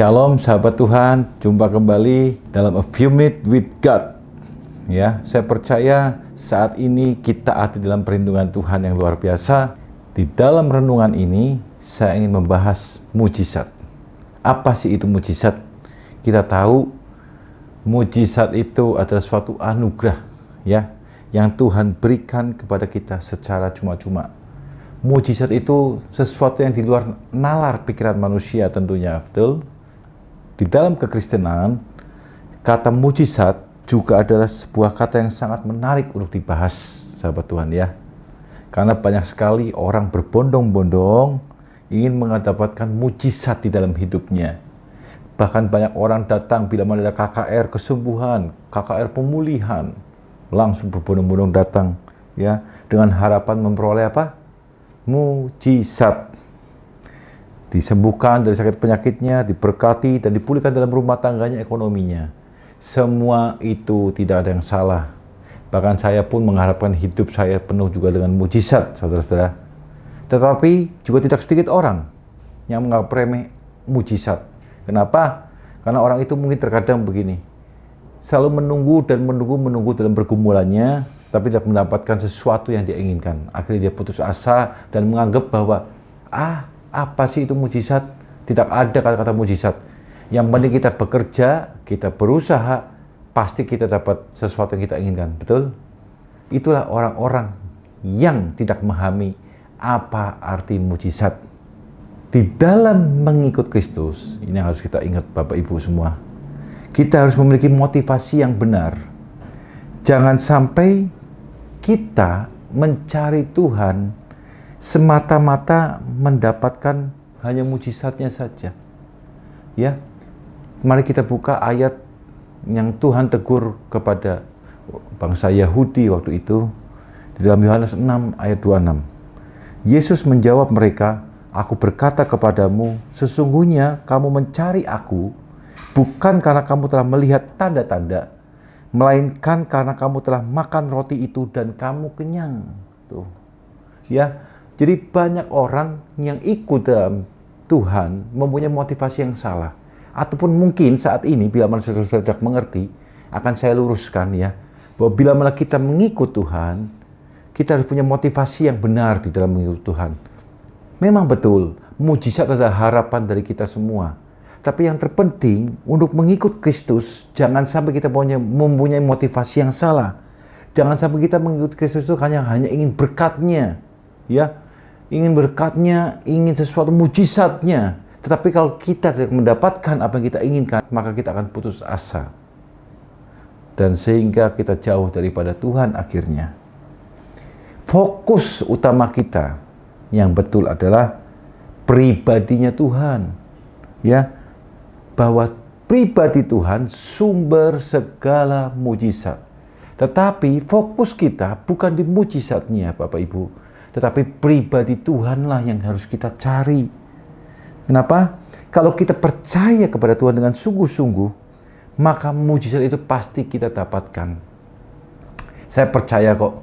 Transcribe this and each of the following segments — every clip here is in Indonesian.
Shalom sahabat Tuhan, jumpa kembali dalam A Few Minutes with God. Ya, saya percaya saat ini kita ada dalam perlindungan Tuhan yang luar biasa. Di dalam renungan ini, saya ingin membahas mujizat. Apa sih itu mujizat? Kita tahu mujizat itu adalah suatu anugerah, ya, yang Tuhan berikan kepada kita secara cuma-cuma. Mujizat itu sesuatu yang di luar nalar pikiran manusia tentunya, betul? Di dalam kekristenan, kata mujizat juga adalah sebuah kata yang sangat menarik untuk dibahas, sahabat Tuhan ya. Karena banyak sekali orang berbondong-bondong ingin mendapatkan mujizat di dalam hidupnya. Bahkan banyak orang datang bila mana ada KKR kesembuhan, KKR pemulihan, langsung berbondong-bondong datang ya dengan harapan memperoleh apa? Mujizat. Disembuhkan dari sakit penyakitnya, diberkati dan dipulihkan dalam rumah tangganya, ekonominya. Semua itu tidak ada yang salah. Bahkan saya pun mengharapkan hidup saya penuh juga dengan mujizat, saudara-saudara. Tetapi juga tidak sedikit orang yang menganggap remeh mujizat. Kenapa? Karena orang itu mungkin terkadang begini, selalu menunggu dalam pergumulannya, tapi tidak mendapatkan sesuatu yang dia inginkan. Akhirnya dia putus asa dan menganggap bahwa apa sih itu mujizat? Tidak ada kata-kata mujizat. Yang penting kita bekerja, kita berusaha, pasti kita dapat sesuatu yang kita inginkan. Betul? Itulah orang-orang yang tidak memahami apa arti mujizat. Di dalam mengikut Kristus, ini yang harus kita ingat Bapak Ibu semua. Kita harus memiliki motivasi yang benar. Jangan sampai kita mencari Tuhan semata-mata mendapatkan hanya mujizatnya saja. Ya, mari kita buka ayat yang Tuhan tegur kepada bangsa Yahudi waktu itu di dalam Yohanes 6 ayat 26. Yesus menjawab mereka, "Aku berkata kepadamu, sesungguhnya kamu mencari Aku bukan karena kamu telah melihat tanda-tanda, melainkan karena kamu telah makan roti itu dan kamu kenyang." Tuh. Ya, jadi banyak orang yang ikut dalam Tuhan mempunyai motivasi yang salah. Ataupun mungkin saat ini bila mana saudara tidak mengerti, akan saya luruskan ya, bahwa bila mana kita mengikut Tuhan, kita harus punya motivasi yang benar di dalam mengikut Tuhan. Memang betul, mujizat adalah harapan dari kita semua. Tapi yang terpenting untuk mengikut Kristus, jangan sampai kita mempunyai motivasi yang salah. Jangan sampai kita mengikut Kristus itu hanya ingin berkatnya, ya, ingin berkatnya, ingin sesuatu mujizatnya. Tetapi kalau kita tidak mendapatkan apa yang kita inginkan, maka kita akan putus asa. Dan sehingga kita jauh daripada Tuhan akhirnya. Fokus utama kita yang betul adalah pribadinya Tuhan. Ya, bahwa pribadi Tuhan sumber segala mujizat. Tetapi fokus kita bukan di mujizatnya Bapak Ibu, tetapi pribadi Tuhanlah yang harus kita cari. Kenapa? Kalau kita percaya kepada Tuhan dengan sungguh-sungguh, maka mujizat itu pasti kita dapatkan. Saya percaya kok,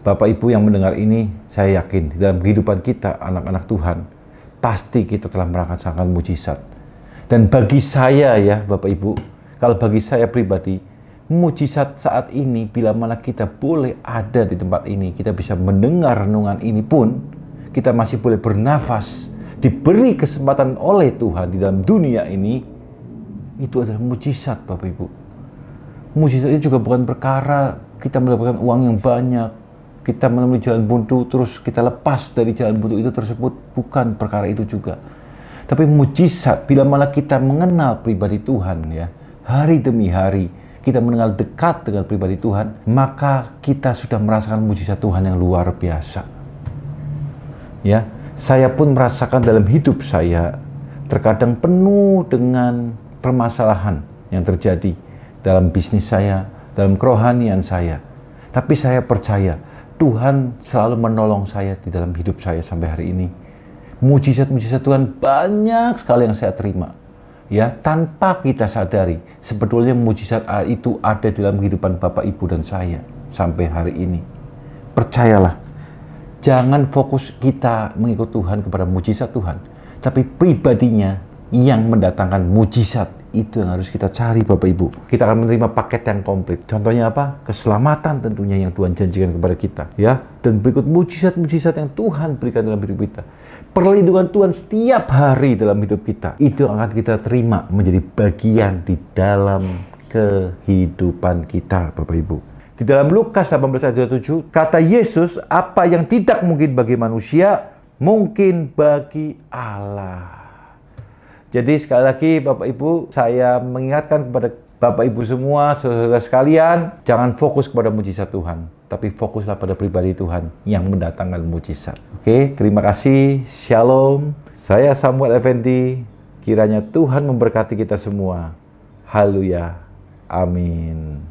Bapak Ibu yang mendengar ini, saya yakin di dalam kehidupan kita, anak-anak Tuhan, pasti kita telah merasakan mujizat. Dan bagi saya ya Bapak Ibu, kalau bagi saya pribadi, mujizat saat ini bila mana kita boleh ada di tempat ini, kita bisa mendengar renungan ini pun, kita masih boleh bernafas, diberi kesempatan oleh Tuhan di dalam dunia ini, itu adalah mujizat Bapak Ibu. Mujizat itu juga bukan perkara kita mendapatkan uang yang banyak, kita menemui jalan buntu terus kita lepas dari jalan buntu itu tersebut, bukan perkara itu juga. Tapi mujizat bila mana kita mengenal pribadi Tuhan ya, hari demi hari kita mengenal dekat dengan pribadi Tuhan, maka kita sudah merasakan mujizat Tuhan yang luar biasa. Ya, saya pun merasakan dalam hidup saya terkadang penuh dengan permasalahan yang terjadi dalam bisnis saya, dalam kerohanian saya. Tapi saya percaya Tuhan selalu menolong saya di dalam hidup saya sampai hari ini. Mujizat-mujizat Tuhan banyak sekali yang saya terima. Ya, tanpa kita sadari, sebetulnya mujizat itu ada dalam kehidupan Bapak, Ibu, dan saya sampai hari ini. Percayalah, jangan fokus kita mengikut Tuhan kepada mujizat Tuhan, tapi pribadinya yang mendatangkan mujizat. Itu yang harus kita cari, Bapak Ibu. Kita akan menerima paket yang komplit. Contohnya apa? Keselamatan tentunya yang Tuhan janjikan kepada kita, ya. Dan berikut mujizat-mujizat yang Tuhan berikan dalam hidup kita. Perlindungan Tuhan setiap hari dalam hidup kita. Itu akan kita terima menjadi bagian di dalam kehidupan kita, Bapak Ibu. Di dalam Lukas 18 ayat 27, kata Yesus, apa yang tidak mungkin bagi manusia, mungkin bagi Allah. Jadi sekali lagi Bapak Ibu, saya mengingatkan kepada Bapak Ibu semua, saudara sekalian, jangan fokus kepada mujizat Tuhan, tapi fokuslah pada pribadi Tuhan yang mendatangkan mujizat. Oke, terima kasih. Shalom. Saya Samuel Effendi. Kiranya Tuhan memberkati kita semua. Haleluya. Amin.